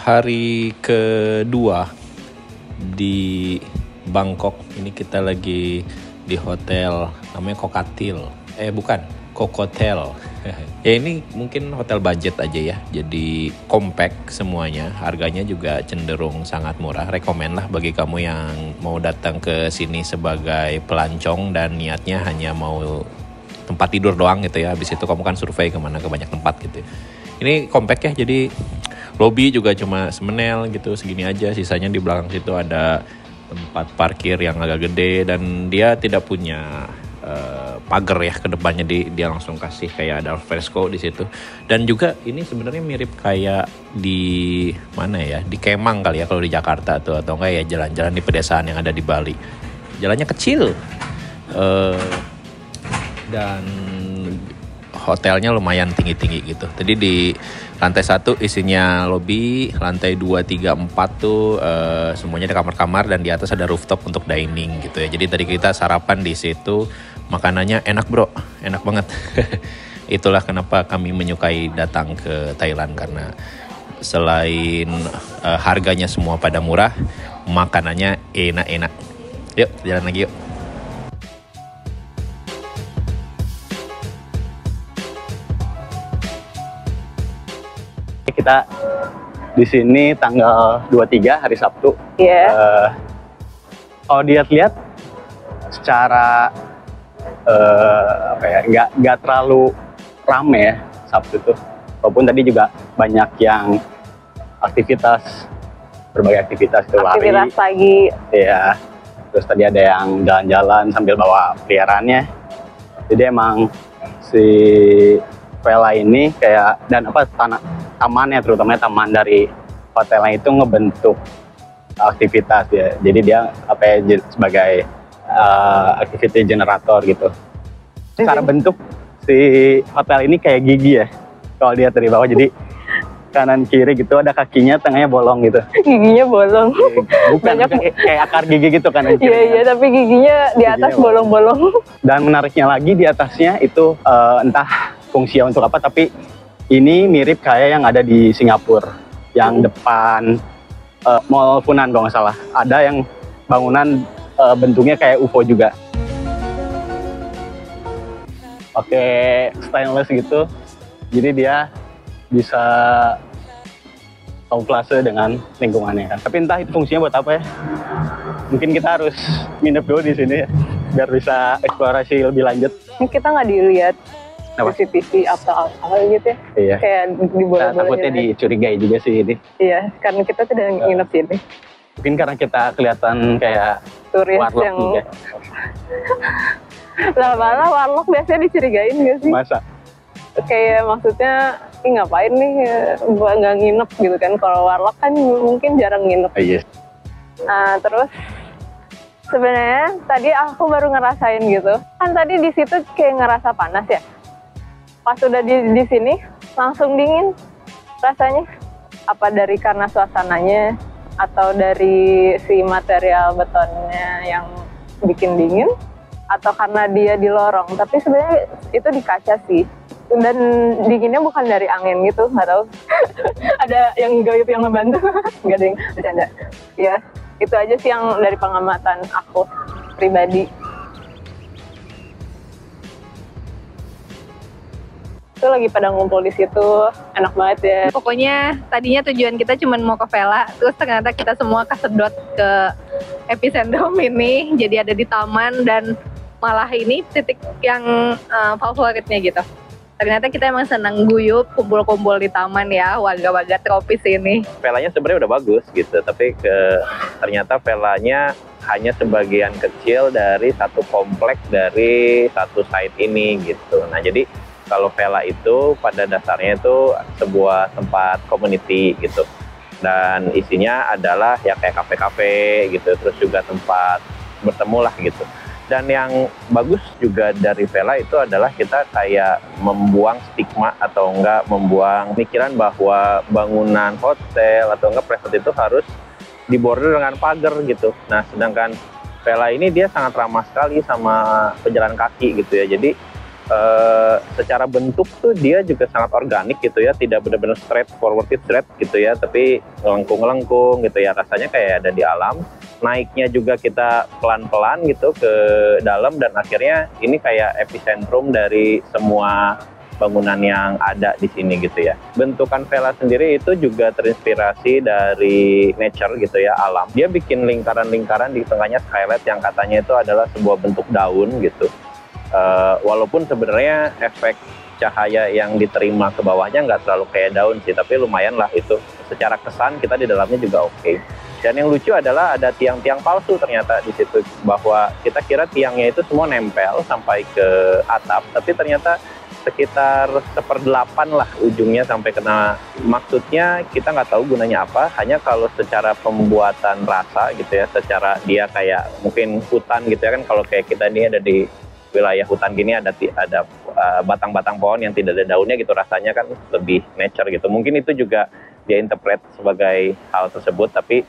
hari kedua di Bangkok. Ini kita lagi di hotel namanya Kokatil. Bukan, Kokotel. Ya ini mungkin hotel budget aja ya. Jadi compact semuanya. Harganya juga cenderung sangat murah. Rekomen lah bagi kamu yang mau datang ke sini sebagai pelancong dan niatnya hanya mau tempat tidur doang gitu ya. Habis itu kamu kan survei ke banyak tempat gitu. Ini compact ya, jadi lobby juga cuma semenel gitu, segini aja. Sisanya di belakang situ ada tempat parkir yang agak gede dan dia tidak punya pagar ya ke depannya, dia langsung kasih kayak ada alfresco di situ. Dan juga ini sebenarnya mirip kayak di mana ya, di Kemang kali ya kalau di Jakarta tuh, atau enggak ya jalan-jalan di pedesaan yang ada di Bali. Jalannya kecil dan hotelnya lumayan tinggi-tinggi gitu. Tadi di lantai 1 isinya lobby, lantai 2, 3, 4 tuh semuanya ada kamar-kamar dan di atas ada rooftop untuk dining gitu ya. Jadi tadi kita sarapan di situ, makanannya enak bro, enak banget. Itulah kenapa kami menyukai datang ke Thailand, karena selain harganya semua pada murah, makanannya enak-enak. Yuk jalan lagi yuk. Kita di sini tanggal 23 hari Sabtu. Iya. Kalau dilihat secara nggak terlalu rame ya Sabtu tuh. Walaupun tadi juga banyak yang berbagai aktivitas itu lari. Aktivitas pagi. Iya. Terus tadi ada yang jalan-jalan sambil bawa peliharaannya. Jadi emang si Vela ini kayak, dan tamannya, terutama taman dari hotelnya itu ngebentuk aktivitas ya. Jadi dia sebagai activity generator gitu. Secara bentuk si hotel ini kayak gigi ya. Kalau lihat dari bawah, jadi kanan kiri gitu ada kakinya, tengahnya bolong gitu. Giginya bolong. Bukan kayak akar gigi gitu kanan kiri. Iya, tapi giginya di atas bolong-bolong. Dan menariknya lagi di atasnya itu entah fungsinya untuk apa, tapi ini mirip kayak yang ada di Singapura, yang depan Mall Funan kalau nggak salah. Ada yang bangunan bentuknya kayak UFO juga. Pakai stainless gitu, jadi dia bisa kamuflase dengan lingkungannya kan. Tapi entah itu fungsinya buat apa ya. Mungkin kita harus nginep dulu di sini ya, biar bisa eksplorasi lebih lanjut. Kita nggak dilihat CCTV atau apa gitu ya. Iya. Kayak di bola-bola. Takutnya dicurigai juga sih ini. Iya, karena kita tidak nginep sini. Mungkin karena kita kelihatan kayak turis warlock yang juga. Lah malah warlock biasanya dicurigain gak sih? Masa? Kayak maksudnya ini ngapain nih nggak nginep gitu kan. Kalau warlock kan mungkin jarang nginep. Iya. Nah terus sebenarnya tadi aku baru ngerasain gitu. Kan tadi di situ kayak ngerasa panas ya. Pas udah di sini langsung dingin rasanya. Apa dari karena suasananya atau dari si material betonnya yang bikin dingin, atau karena dia di lorong. Tapi sebenarnya itu di kaca sih. Dan dinginnya bukan dari angin gitu, nggak tahu. Ada yang gaib yang ngebantu. Nggak ada yang bercanda. Ya, itu aja sih yang dari pengamatan aku pribadi. Itu lagi pada ngumpul di situ, enak banget ya. Pokoknya tadinya tujuan kita cuma mau ke Vela, terus ternyata kita semua kesedot ke epicentrum ini, jadi ada di taman dan malah ini titik yang favoritnya gitu. Ternyata kita emang senang guyup, kumpul-kumpul di taman ya, warga-warga tropis ini. Velanya sebenarnya udah bagus gitu, tapi ternyata velanya hanya sebagian kecil dari satu kompleks dari satu site ini gitu. Nah jadi kalau Vela itu pada dasarnya itu sebuah tempat community gitu, dan isinya adalah ya kayak kafe-kafe gitu, terus juga tempat bertemu lah gitu. Dan yang bagus juga dari Vela itu adalah kita kayak membuang stigma atau enggak membuang pikiran bahwa bangunan hotel atau enggak private itu harus dibordir dengan pagar gitu. Nah sedangkan Vela ini dia sangat ramah sekali sama pejalan kaki gitu ya. Jadi secara bentuk tuh dia juga sangat organik gitu ya, tidak benar-benar straight forward gitu ya, tapi ngelengkung gitu ya, rasanya kayak ada di alam. Naiknya juga kita pelan-pelan gitu ke dalam, dan akhirnya ini kayak epicentrum dari semua bangunan yang ada di sini gitu ya. Bentukan villa sendiri itu juga terinspirasi dari nature gitu ya, alam. Dia bikin lingkaran-lingkaran di tengahnya skylight yang katanya itu adalah sebuah bentuk daun gitu. Walaupun sebenarnya efek cahaya yang diterima ke bawahnya nggak terlalu kayak daun sih, tapi lumayan lah itu. Secara kesan kita di dalamnya juga oke. Dan yang lucu adalah ada tiang-tiang palsu ternyata di situ, bahwa kita kira tiangnya itu semua nempel sampai ke atap, tapi ternyata sekitar 1/8 lah ujungnya sampai kena. Maksudnya kita nggak tahu gunanya apa, hanya kalau secara pembuatan rasa gitu ya, secara dia kayak mungkin hutan gitu ya kan, kalau kayak kita ini ada di wilayah hutan gini, ada batang-batang pohon yang tidak ada daunnya gitu, rasanya kan lebih nature gitu. Mungkin itu juga dia interpret sebagai hal tersebut, tapi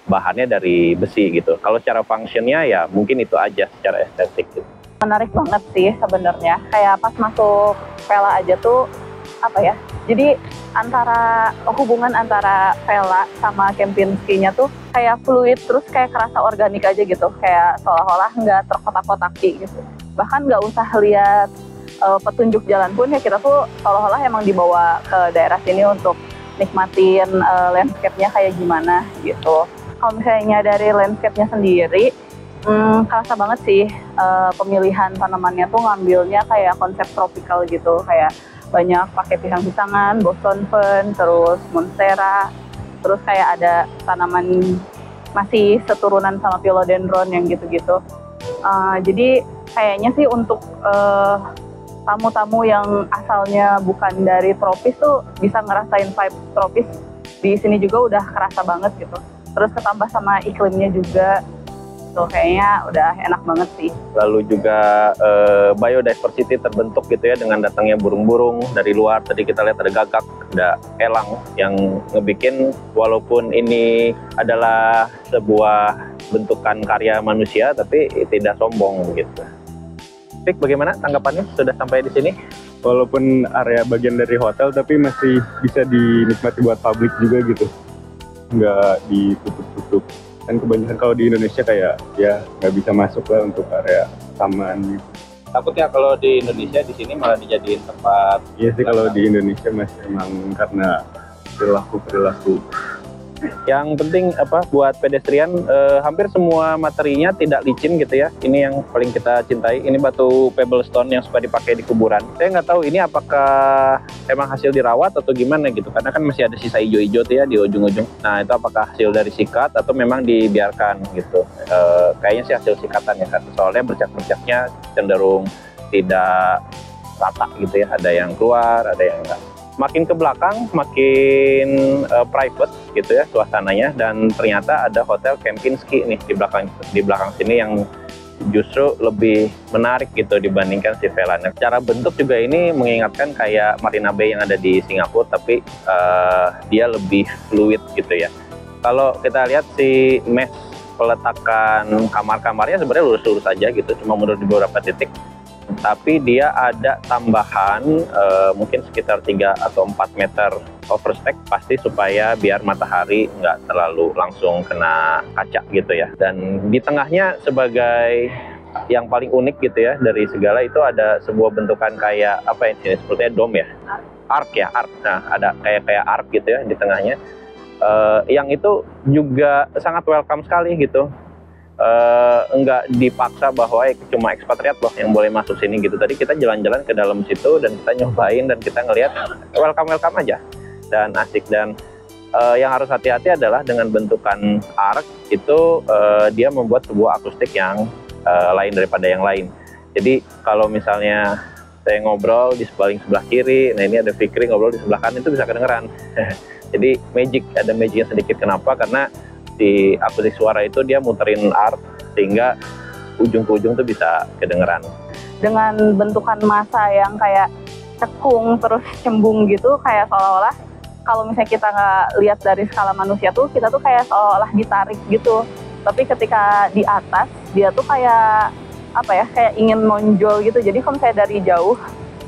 bahannya dari besi gitu. Kalau secara functionnya ya mungkin itu aja secara estetik gitu. Menarik banget sih sebenarnya. Kayak pas masuk villa aja tuh apa ya? Jadi hubungan antara villa sama Kempinski-nya tuh kayak fluid, terus kayak kerasa organik aja gitu. Kayak seolah-olah nggak terkotak-kotaki gitu. Bahkan nggak usah lihat petunjuk jalan pun ya, kita tuh seolah-olah emang dibawa ke daerah sini untuk nikmatin landscape-nya kayak gimana gitu. Kalau misalnya dari landscape-nya sendiri, kerasa banget sih pemilihan tanamannya tuh ngambilnya kayak konsep tropical gitu, kayak banyak pakai pisang-pisangan, Boston Fern, terus Monstera, terus kayak ada tanaman masih seturunan sama philodendron yang gitu-gitu. Jadi kayaknya sih untuk tamu-tamu yang asalnya bukan dari tropis tuh bisa ngerasain vibe tropis di sini juga udah kerasa banget gitu. Terus ketambah sama iklimnya juga, tuh kayaknya udah enak banget sih. Lalu juga biodiversity terbentuk gitu ya, dengan datangnya burung-burung dari luar. Tadi kita lihat ada gagak, ada elang, yang ngebikin walaupun ini adalah sebuah bentukan karya manusia, tapi tidak sombong gitu. Fik, bagaimana tanggapannya? Sudah sampai di sini? Walaupun area bagian dari hotel, tapi masih bisa dinikmati buat publik juga gitu. Nggak ditutup-tutup. Kan kebanyakan kalau di Indonesia kayak ya nggak bisa masuk lah untuk area taman gitu. Takutnya kalau di Indonesia di sini malah dijadiin tempat. Iya sih, kalau di Indonesia masih emang karena perilaku. Yang penting buat pedestrian, hampir semua materinya tidak licin gitu ya. Ini yang paling kita cintai. Ini batu pebble stone yang suka dipakai di kuburan. Saya nggak tahu ini apakah emang hasil dirawat atau gimana gitu, karena kan masih ada sisa hijau-hijau tuh ya di ujung-ujung. Nah, itu apakah hasil dari sikat atau memang dibiarkan gitu. Kayaknya sih hasil sikatan ya kan, soalnya bercak-bercaknya cenderung tidak rata gitu ya. Ada yang keluar, ada yang enggak. Makin ke belakang, makin private gitu ya suasananya, dan ternyata ada Hotel Kempinski nih di belakang sini yang justru lebih menarik gitu dibandingkan si villanya. Secara bentuk juga ini mengingatkan kayak Marina Bay yang ada di Singapura, tapi dia lebih fluid gitu ya. Kalau kita lihat si mesh peletakan kamar-kamarnya sebenarnya lurus-lurus aja gitu, cuma mundur di beberapa titik. Tapi dia ada tambahan mungkin sekitar 3 atau 4 meter overstack, pasti supaya biar matahari nggak terlalu langsung kena kaca gitu ya. Dan di tengahnya sebagai yang paling unik gitu ya dari segala itu ada sebuah bentukan kayak apa ini sepertinya dome ya, arc. Nah, ada kayak arc gitu ya di tengahnya, yang itu juga sangat welcome sekali gitu. Enggak dipaksa bahwa cuma ekspatriat loh yang boleh masuk sini gitu. Tadi kita jalan-jalan ke dalam situ dan kita nyobain dan kita ngelihat welcome aja dan asik. Dan yang harus hati-hati adalah dengan bentukan arc itu dia membuat sebuah akustik yang lain daripada yang lain. Jadi kalau misalnya saya ngobrol di sebelah kiri, nah ini ada Fikri ngobrol di sebelah kanan, itu bisa kedengeran. Jadi ada magicnya sedikit. Kenapa? Karena di akustik suara itu dia muterin arc sehingga ujung ke ujung tuh bisa kedengeran. Dengan bentukan massa yang kayak cekung terus cembung gitu, kayak seolah-olah kalau misalnya kita nggak lihat dari skala manusia tuh, kita tuh kayak seolah-olah ditarik gitu. Tapi ketika di atas dia tuh kayak apa ya, kayak ingin menonjol gitu. Jadi kalau misalnya dari jauh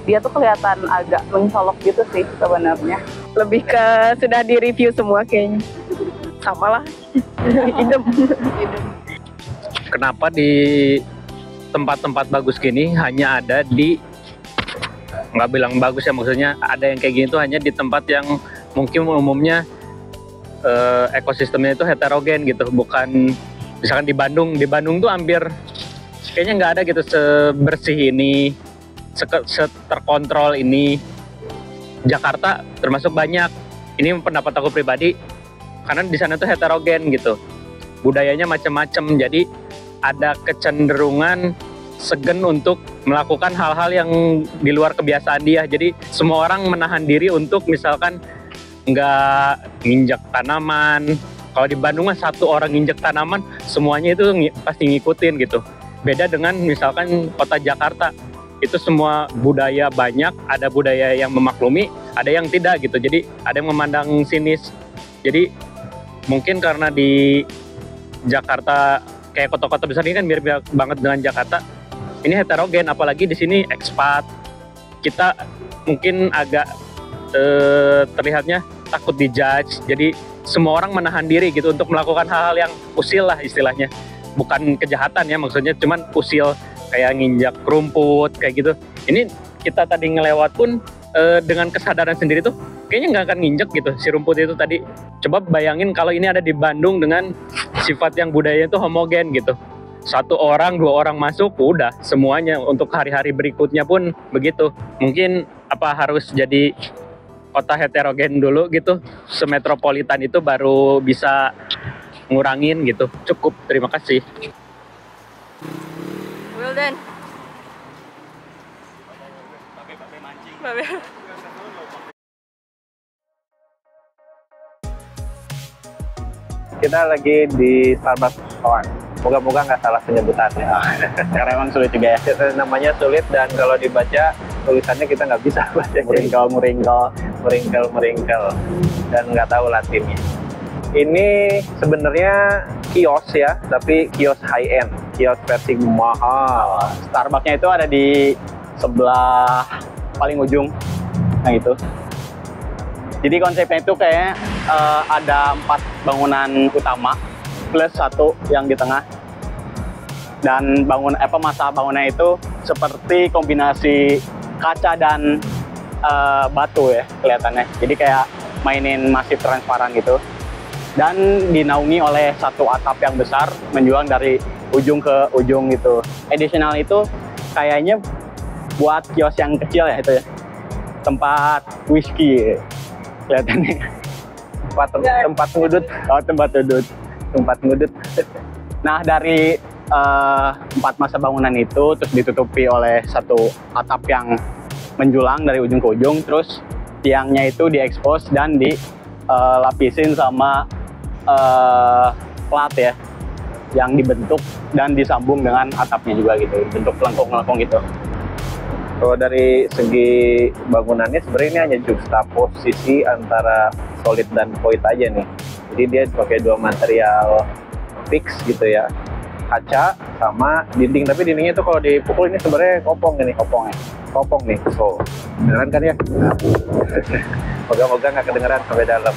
dia tuh kelihatan agak mencolok gitu sih sebenarnya. Lebih ke sudah di-review semua kayaknya. Sama lah. Idem. Kenapa di tempat-tempat bagus gini hanya ada di, nggak bilang bagus ya, maksudnya ada yang kayak gini tuh hanya di tempat yang mungkin umumnya ekosistemnya itu heterogen gitu, bukan misalkan di Bandung tuh hampir kayaknya nggak ada gitu sebersih ini, terkontrol ini. Jakarta termasuk banyak, ini pendapat aku pribadi, karena di sana tuh heterogen gitu, budayanya macam-macam, jadi ada kecenderungan segan untuk melakukan hal-hal yang di luar kebiasaan dia. Jadi semua orang menahan diri untuk misalkan nggak nginjak tanaman. Kalau di Bandung mah satu orang nginjak tanaman, semuanya itu pasti ngikutin gitu. Beda dengan misalkan kota Jakarta, itu semua budaya banyak, ada budaya yang memaklumi, ada yang tidak gitu. Jadi ada yang memandang sinis. Jadi mungkin karena di Jakarta kayak kota-kota besar ini kan mirip banget dengan Jakarta, ini heterogen, apalagi di sini ekspat. Kita mungkin agak terlihatnya takut dijudge, jadi semua orang menahan diri gitu untuk melakukan hal-hal yang usil lah istilahnya. Bukan kejahatan ya maksudnya, cuman usil kayak nginjak rumput kayak gitu. Ini kita tadi ngelewat pun dengan kesadaran sendiri tuh kayaknya nggak akan nginjek gitu si rumput itu tadi. Coba bayangin kalau ini ada di Bandung dengan sifat yang budayanya itu homogen gitu. Satu orang, dua orang masuk, udah semuanya untuk hari-hari berikutnya pun begitu. Mungkin apa harus jadi kota heterogen dulu gitu, semetropolitan itu baru bisa ngurangin gitu. Cukup, terima kasih. Well done. Babe. Kita lagi di Starbucks kawan. Moga-moga nggak salah penyebutannya. Karena emang sulit juga ya. Namanya sulit dan kalau dibaca tulisannya kita nggak bisa baca. Meringkel dan nggak tahu Latinnya. Ini sebenarnya kios ya, tapi kios high end, kios versi mahal. Starbucksnya itu ada di sebelah paling ujung, nah itu. Jadi konsepnya itu kayak ada 4 bangunan utama plus 1 yang di tengah. Dan masa bangunannya itu seperti kombinasi kaca dan batu ya kelihatannya. Jadi kayak mainin masif transparan gitu. Dan dinaungi oleh 1 atap yang besar menjulang dari ujung ke ujung gitu. Additional itu kayaknya buat kios yang kecil ya itu ya. Tempat whisky kelihatannya. Tempat ngudut. Oh, tempat ngudut. Nah, dari 4 masa bangunan itu terus ditutupi oleh 1 atap yang menjulang dari ujung ke ujung, terus tiangnya itu diekspos dan dilapisin sama plat ya yang dibentuk dan disambung dengan atapnya juga gitu, bentuk lengkung-lengkung gitu. Kalau dari segi bangunannya sebenarnya ini hanya juxtaposisi antara solid dan void aja nih. Jadi dia pakai 2 material fix gitu ya, kaca sama dinding. Tapi dindingnya itu kalau dipukul ini sebenarnya kopong nih. So, beneran kan ya? Moga-moga nggak kedengeran sampai dalam.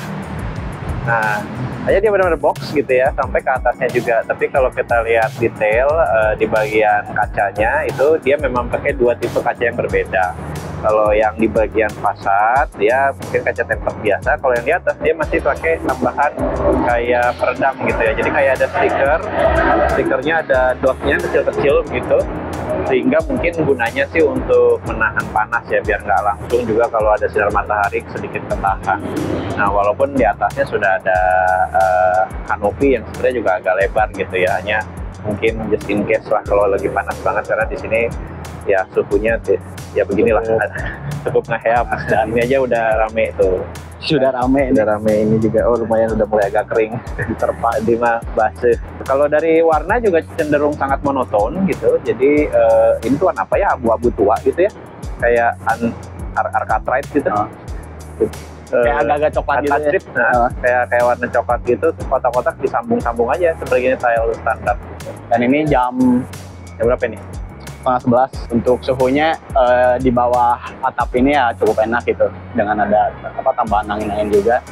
Nah, aja dia benar-benar box gitu ya, sampai ke atasnya juga. Tapi kalau kita lihat detail di bagian kacanya itu dia memang pakai 2 tipe kaca yang berbeda. Kalau yang di bagian fasad dia mungkin kaca tempered biasa. Kalau yang di atas dia masih pakai tambahan kayak peredam gitu ya. Jadi kayak ada stikernya ada dotnya kecil-kecil gitu. Sehingga mungkin gunanya sih untuk menahan panas ya, biar nggak langsung juga kalau ada sinar matahari sedikit ketahan. Nah, walaupun di atasnya sudah ada kanopi yang sebenarnya juga agak lebar gitu ya, hanya mungkin just in case lah kalau lagi panas banget, karena di sini ya suhunya ya beginilah, cukup ngeheap. Dan ini aja udah rame tuh. Sudah rame Ini juga lumayan udah mulai agak kering, diterpa di mah basah. Kalau dari warna juga cenderung sangat monoton gitu. Jadi ini tuh warna apa ya, abu-abu tua gitu ya, kayak architrite gitu. Kayak agak-agak coklat gitu ya. Kayak warna coklat gitu, kotak-kotak disambung-sambung aja seperti ini, tile standar. Dan ini jam berapa nih? 10:30. Untuk suhunya di bawah atap ini ya cukup enak gitu, dengan ada tambahan angin-angin juga.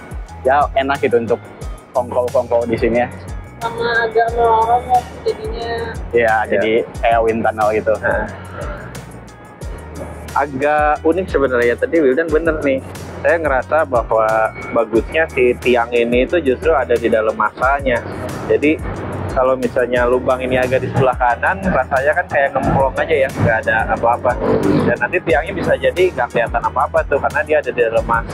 Ya enak gitu untuk kongko di sini ya. Sama agak melorong ya jadinya. Iya, jadi kayak wind tunnel gitu. Agak unik sebenarnya, tadi Wildan bener nih. Saya ngerasa bahwa bagusnya si tiang ini itu justru ada di dalam masanya. Jadi kalau misalnya lubang ini agak di sebelah kanan, rasanya kan kayak ngemplong aja ya, nggak ada apa-apa. Dan nanti tiangnya bisa jadi nggak kelihatan apa-apa tuh, karena dia ada di dalam mas.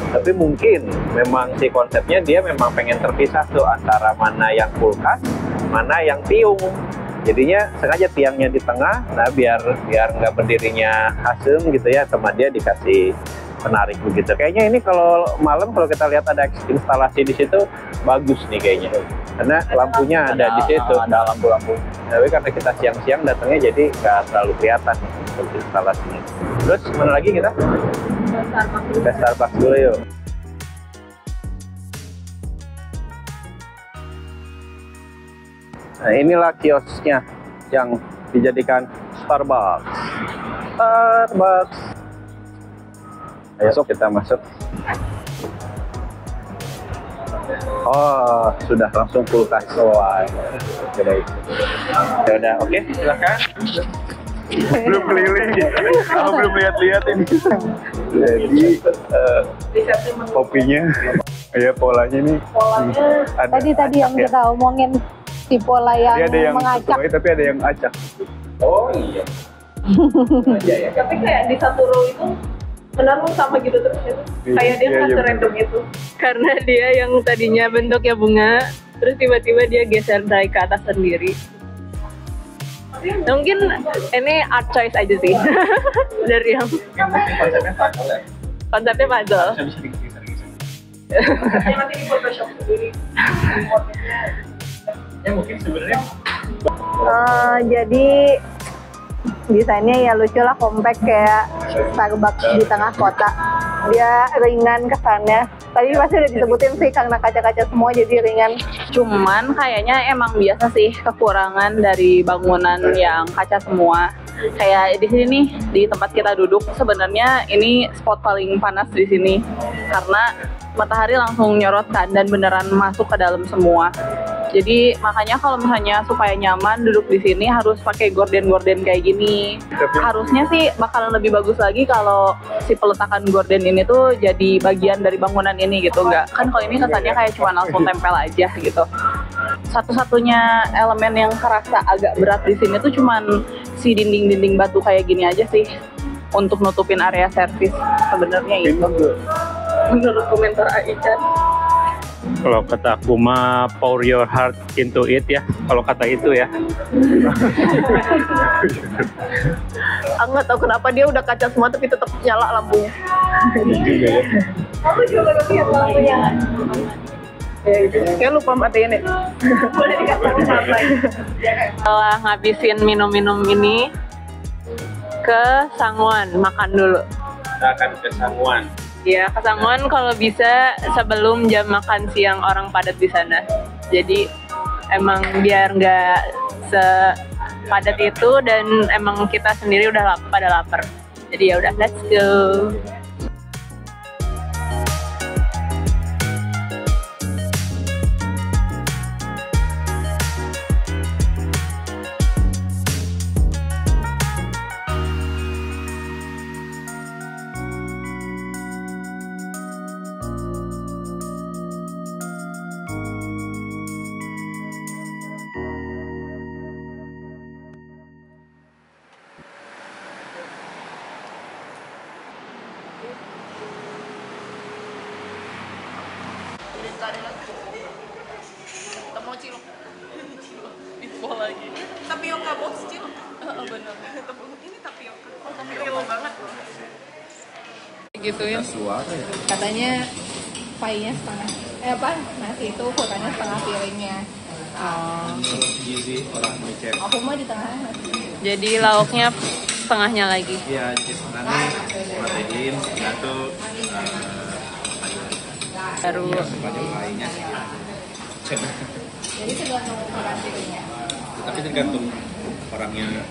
Tapi mungkin memang si konsepnya dia memang pengen terpisah tuh antara mana yang kulkas, mana yang tiung. Jadinya sengaja tiangnya di tengah, nah biar nggak berdirinya asem gitu ya, sama dia dikasih penarik begitu. Kayaknya ini kalau malam kalau kita lihat ada instalasi di situ bagus nih kayaknya, karena lampunya ada di situ. Ada lampu-lampu. Tapi karena kita siang-siang datangnya jadi nggak terlalu kelihatan untuk instalasinya. Terus mana lagi kita? Ke Starbucks dulu yuk. Nah inilah kiosnya yang dijadikan Starbucks. Ayo kita masuk. Oh, sudah langsung kulkas. Wah, oke baik. Ya udah, oke, silakan. Belum keliling, aku belum lihat-lihat ini. Jadi kopinya, ya polanya nih. Tadi yang kita omongin si pola yang Dia ada yang mengacak. sesuai, tapi ada yang acak. Oh iya. Tapi kayak di satu row itu benar-benar sama gitu terus ya. Kayak dia nggak serandom itu. Karena dia yang tadinya bentuknya bunga, terus tiba-tiba dia geser dari ke atas sendiri. Mungkin ini art choice aja sih dari yang konsepnya puzzle. Nanti di Photoshop sendiri. Ya mungkin sebenarnya Jadi desainnya ya lucu lah, compact kayak Starbucks di tengah kota. Dia ringan kesannya. Tadi pasti udah disebutin sih karena kaca-kaca semua jadi ringan. Cuman kayaknya emang biasa sih kekurangan dari bangunan yang kaca semua. Kayak di sini nih, di tempat kita duduk, sebenarnya ini spot paling panas di sini karena matahari langsung nyorot kan dan beneran masuk ke dalam semua. Jadi makanya kalau misalnya supaya nyaman duduk di sini harus pakai gorden-gorden kayak gini. Harusnya sih bakalan lebih bagus lagi kalau si peletakan gorden ini tuh jadi bagian dari bangunan ini gitu. Enggak kan kalau ini kesannya kayak cuma langsung tempel aja gitu. Satu-satunya elemen yang kerasa agak berat di sini tuh cuman si dinding-dinding batu kayak gini aja sih untuk nutupin area servis. Sebenarnya itu menurut komentar Aichan. Kalau kata aku mah pour your heart into it ya. Kalau kata itu ya. Aku nggak tahu kenapa dia udah kaca semua tapi tetap nyala lampunya. Aku juga baru lihat lampunya. Kayak lupa matiin ya. Setelah ngabisin minum-minum ini ke Sangwon, makan dulu. kita akan ke Sangwon. Ya, ke Sangwon kalau bisa sebelum jam makan siang orang padat di sana. Jadi emang biar nggak sepadat itu dan emang kita sendiri udah pada lapar. Jadi ya udah, let's go. Tapioka box cil. Bener. Ini tapioka. Real banget loh. Gituin. Katanya pie-nya setengah. Nasi itu ukurannya setengah piringnya. Gizi orang Indonesia. Aku mau di tengah. Jadi lauknya setengahnya lagi. Iya, di setengahnya protein, satu Baru. pada lainnya. Jadi tergantung ukuran piringnya. Tapi tergantung orangnya